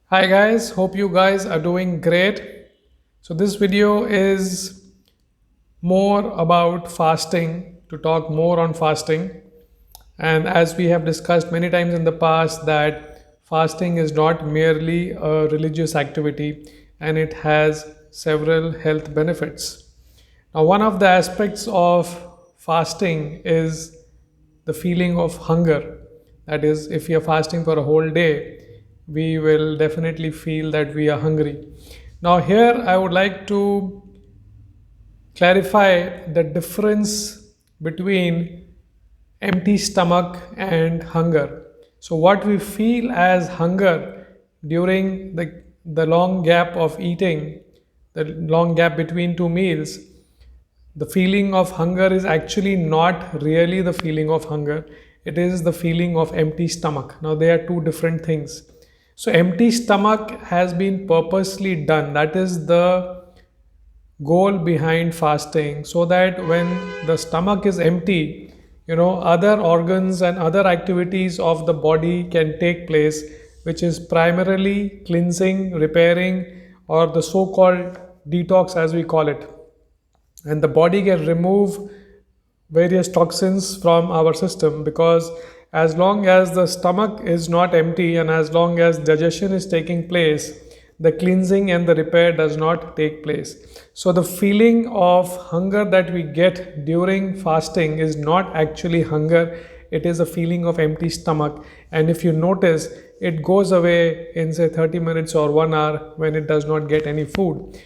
Hi guys, hope you guys are doing great. So this video is more about fasting, to talk more on fasting. And as we have discussed many times in the past that fasting is not merely a religious activity and it has several health benefits. Now one of the aspects of fasting is the feeling of hunger. That is, if we are fasting for a whole day, we will definitely feel that we are hungry. Now, here I would like to clarify the difference between empty stomach and hunger. So, what we feel as hunger during the long gap of eating, the long gap between two meals, the feeling of hunger is actually not really the feeling of hunger. It is the feeling of empty stomach. Now, they are two different things. So, empty stomach has been purposely done. That is the goal behind fasting, so that when the stomach is empty, other organs and other activities of the body can take place, which is primarily cleansing, repairing, or the so called detox, as we call it, and the body can remove various toxins from our system, because as long as the stomach is not empty and as long as digestion is taking place, the cleansing and the repair does not take place. So the feeling of hunger that we get during fasting is not actually hunger, it is a feeling of empty stomach. And if you notice, it goes away in say 30 minutes or 1 hour when it does not get any food.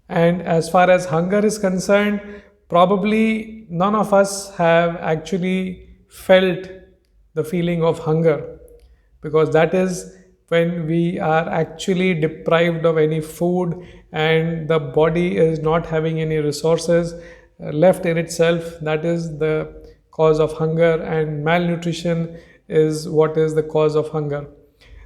And as far as hunger is concerned, probably none of us have actually felt the feeling of hunger, because that is when we are actually deprived of any food and the body is not having any resources left in itself. That is the cause of hunger, and malnutrition is what is the cause of hunger.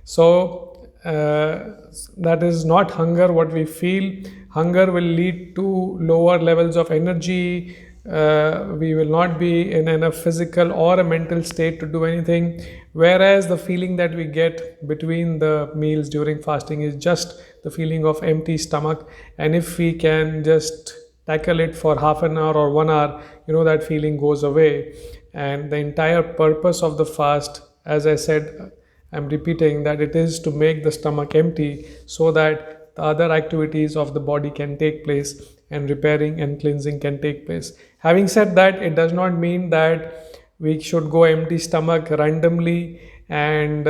So that is not hunger what we feel. Hunger will lead to lower levels of energy. We will not be in a physical or a mental state to do anything. Whereas the feeling that we get between the meals during fasting is just the feeling of empty stomach. And if we can just tackle it for half an hour or 1 hour, that feeling goes away. And the entire purpose of the fast, as I said, I'm repeating that it is to make the stomach empty so that the other activities of the body can take place and repairing and cleansing can take place. Having said that, it does not mean that we should go empty stomach randomly and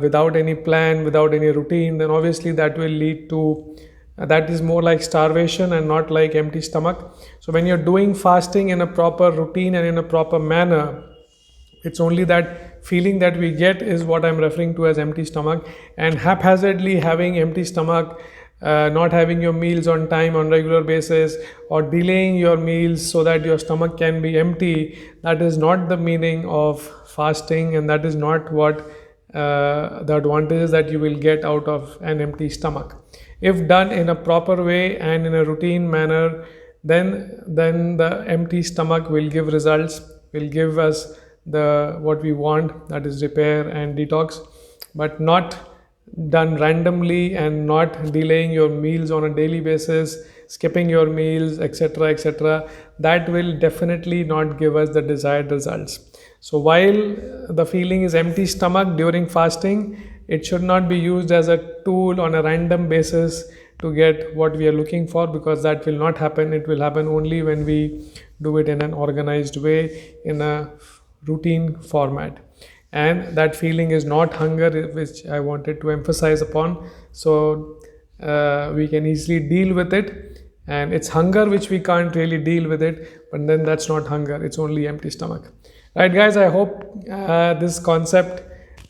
without any plan, without any routine. Then obviously that will lead to that is more like starvation and not like empty stomach. So when you're doing fasting in a proper routine and in a proper manner, it's only that feeling that we get is what I'm referring to as empty stomach. And haphazardly having empty stomach, not having your meals on time on regular basis, or delaying your meals so that your stomach can be empty, that is not the meaning of fasting, and that is not what the advantages that you will get out of an empty stomach. If done in a proper way and in a routine manner, then the empty stomach will give results, will give us the what we want, that is repair and detox. But not done randomly and not delaying your meals on a daily basis, skipping your meals, etc., etc., that will definitely not give us the desired results. So while the feeling is empty stomach during fasting, it should not be used as a tool on a random basis to get what we are looking for, because that will not happen. It will happen only when we do it in an organized way, in a routine format. And that feeling is not hunger, which I wanted to emphasize upon. So we can easily deal with it, and it's hunger which we can't really deal with it, but then that's not hunger, it's only empty stomach. Right guys, I hope this concept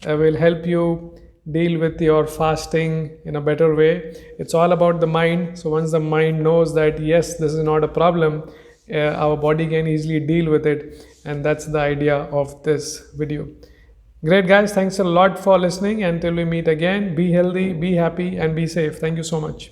will help you deal with your fasting in a better way. It's all about the mind. So once the mind knows that yes, this is not a problem, our body can easily deal with it. And that's the idea of this video. Great guys, thanks a lot for listening. Until we meet again, be healthy, be happy, and be safe. Thank you so much.